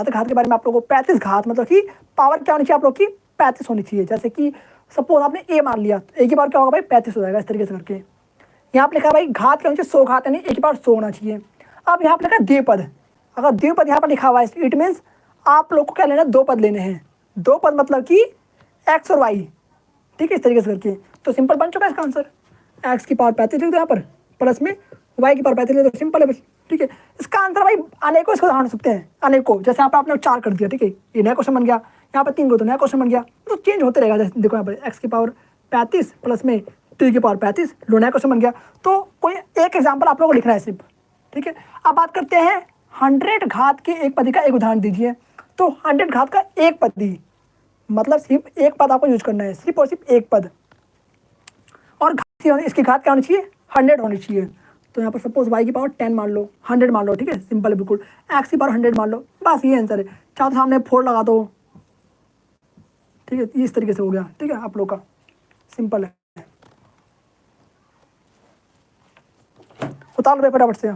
घात के बारे में आप लोगों को 35 घात मतलब कि पावर क्या होनी चाहिए आप लोग की 35 होनी चाहिए। जैसे कि सपोज आपने ए मान लिया तो ए की पावर क्या होगा भाई 35 हो जाएगा। इस तरीके से करके यहाँ पे लिखा भाई घात क्या होनी चाहिए 100 घात, यानी ए की पावर 100 होना चाहिए। अब यहाँ पे लिखा द्विपद, अगर द्विपद यहाँ पर लिखा हुआ है इट मीन्स आप लोग को क्या लेना है, 2 पद लेने हैं। 2 पद मतलब कि एक्स और वाई, ठीक है, इस तरीके से करके। तो सिंपल बन चुका है इसका आंसर, एक्स की पावर 35 लिख दो यहाँ पर, प्लस में वाई की पावर 35 लिख दो, सिंपल है भाई, ठीक है। इसका आंसर भाई अनेकों इसको ढांढ सकते हैं, अनेकों। जैसे यहाँ पर आपने 4 कर दिया, ठीक है, ये नया क्वेश्चन बन गया। यहाँ पर 3 को तो नया क्वेश्चन बन गया, तो चेंज होते रहेगा। जैसे देखो यहाँ पर एक्स की पावर 35 प्लस में 3 की पावर 35, लो नया क्वेश्चन बन गया। तो कोई एक एग्जाम्पल आप लोगों को लिखना है सिर्फ, ठीक है। अब बात करते हैं 100 घात के एक पदी का एक उदाहरण दीजिए। तो 100 घात का एक पदी मतलब सिर्फ एक पद आपको यूज करना है, सिर्फ और सिर्फ एक पद। और घात इसकी घात क्या होनी चाहिए 100 होनी चाहिए। तो यहाँ पर सपोज y की पावर 10 मान लो, 100 मान लो, ठीक है, सिंपल है बिल्कुल। x की पावर 100 मान लो, बस ये आंसर है। चाहो तो सामने 4 लगा दो, ठीक है, इस तरीके से हो गया, ठीक है, आप लोग का सिंपल है। उतार लो फटाफट से।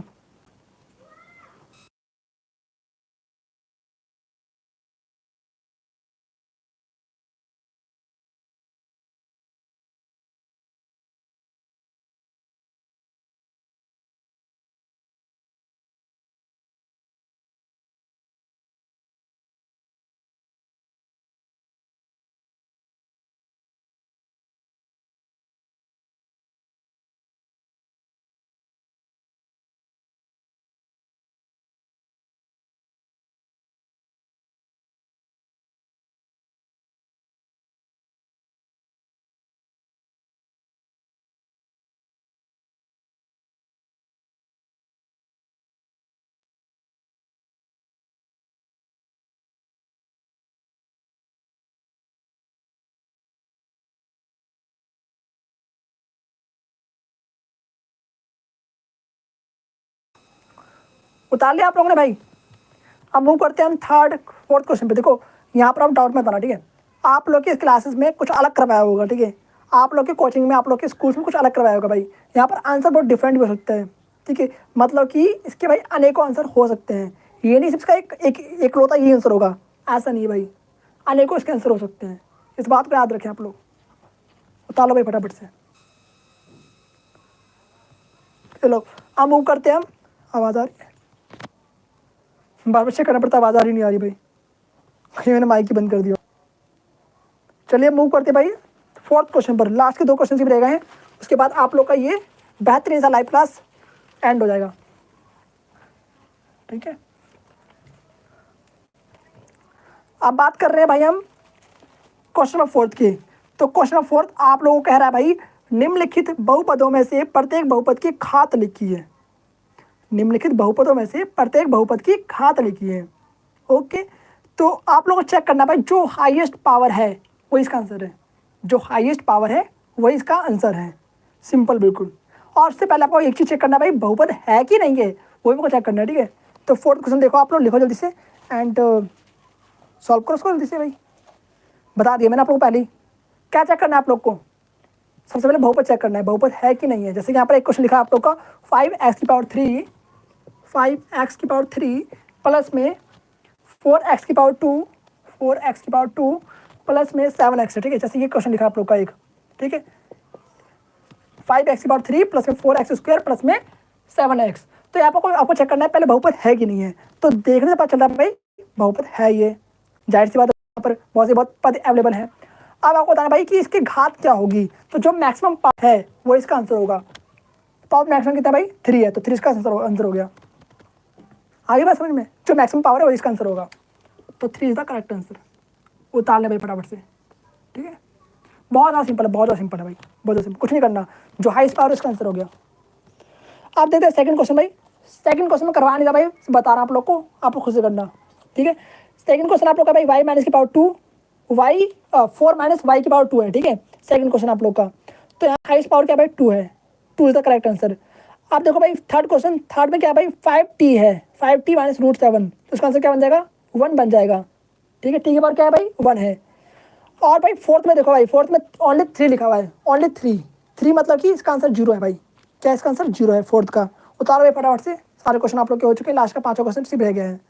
उतार लिया आप लोगों ने भाई। अब मूव करते हैं हम 3rd 4th क्वेश्चन पे। देखो यहाँ पर आप डाउट मत आना, ठीक है। आप लोग के क्लासेस में कुछ अलग करवाया होगा, ठीक है, आप लोग के कोचिंग में, आप लोग के स्कूल्स में कुछ अलग करवाया होगा भाई। यहाँ पर आंसर बहुत डिफरेंट भी हो सकता है, ठीक है, मतलब कि इसके भाई अनेकों आंसर हो सकते हैं। ये नहीं सिर्फ इसका एक लौता ये आंसर होगा, ऐसा नहीं है भाई, अनेकों इसके आंसर हो सकते हैं। इस बात को याद रखें आप लोग। उतार लो भाई फटाफट से। चलो अब मूव करते हैं हम। आवाज़ आ रही है, बार बार चेक करना पड़ता, आवाज़ आ रही नहीं आ रही भाई, कहीं मैंने माइक ही बंद कर दिया। चलिए मूव करते भाई 4th क्वेश्चन पर। लास्ट के 2 क्वेश्चन ही रह गए हैं, उसके बाद आप लोग का ये बेहतरीन सा लाइव क्लास एंड हो जाएगा, ठीक है। अब बात कर रहे हैं भाई हम क्वेश्चन नंबर 4 की। तो क्वेश्चन नंबर 4 आप लोगों को कह रहा है भाई निम्नलिखित बहुपदों में से प्रत्येक बहुपद की घात लिखिए। निम्नलिखित बहुपदों में से प्रत्येक बहुपद की घात लिखिए, ओके। तो आप लोगों को चेक करना भाई जो हाईएस्ट पावर है वही इसका आंसर है, जो हाईएस्ट पावर है वही इसका आंसर है, सिंपल बिल्कुल। और उससे पहले आपको एक चीज़ चेक करना भाई बहुपद है कि नहीं है, वही को चेक करना है, ठीक है। तो 4th क्वेश्चन देखो आप लोग, लिखो जल्दी से एंड सॉल्व करो उसको जल्दी से भाई। बता दिया मैंने आप लोग को पहले ही। क्या चेक करना है आप लोग को, सबसे पहले बहुपद चेक करना है, बहुपद है कि नहीं है। जैसे कि यहाँ पर एक क्वेश्चन लिखा है आप लोग का 5x की पावर 3 5x की पावर 3 प्लस में 4x की पावर 2 4x की पावर 2 प्लस में 7x है, ठीक है। जैसे ये क्वेश्चन लिखा है आप लोग का एक, ठीक है, 5x की पावर 3 प्लस में 4x स्क्वायर प्लस में 7x। तो यहाँ पर आपको चेक करना है पहले बहुपद है कि नहीं है। तो देखने से पता चल रहा है भाई बहुपद है, ये जाहिर सी बात है, यहाँ पर बहुत पद अवेलेबल है। अब आपको बताना भाई कि इसकी घात क्या होगी। तो जो मैक्सिमम पावर है वो इसका आंसर होगा। तो मैक्सिमम कितना भाई 3 है, तो 3 इसका आंसर हो गया। आगे बात समझ में, जो मैक्सिमम पावर है वो इसका आंसर होगा, तो 3 इज द करेक्ट आंसर। उतार ले भाई फटाफट से, ठीक है। बहुत ज़्यादा सिंपल है, बहुत ज़्यादा सिंपल है भाई, बहुत ज़्यादा सिंपल, कुछ नहीं करना, जो हाईएस्ट पावर है इसका आंसर हो गया। आप देखते हैं 2nd क्वेश्चन भाई। 2nd क्वेश्चन में करवा नहीं था भाई, बता रहा हूँ आप लोग को, आप लोग खुद से करना, ठीक है। 2nd क्वेश्चन आप लोग का भाई y माइनस की पावर 2 4 माइनस y की पावर 2 है, ठीक है। 2nd क्वेश्चन आप लोग का, तो यहाँ हाईएस्ट पावर क्या भाई 2 है, 2 इज द करेक्ट आंसर। आप देखो भाई 3rd क्वेश्चन, 3rd में क्या है भाई 5t है, 5t माइनस √7, तो इसका आंसर क्या बन जाएगा 1 बन जाएगा, ठीक है। टी की पावर क्या है भाई 1 है। और भाई 4th में देखो भाई 4th में ओनली 3 लिखा हुआ है, ओनली 3 मतलब कि इसका आंसर 0 है भाई। क्या इसका आंसर 0 है 4th का। उतारो भाई फटाफट से, सारे क्वेश्चन आप लोग के हो चुके हैं, लास्ट का 5वां क्वेश्चन सिर्फ रह गया है।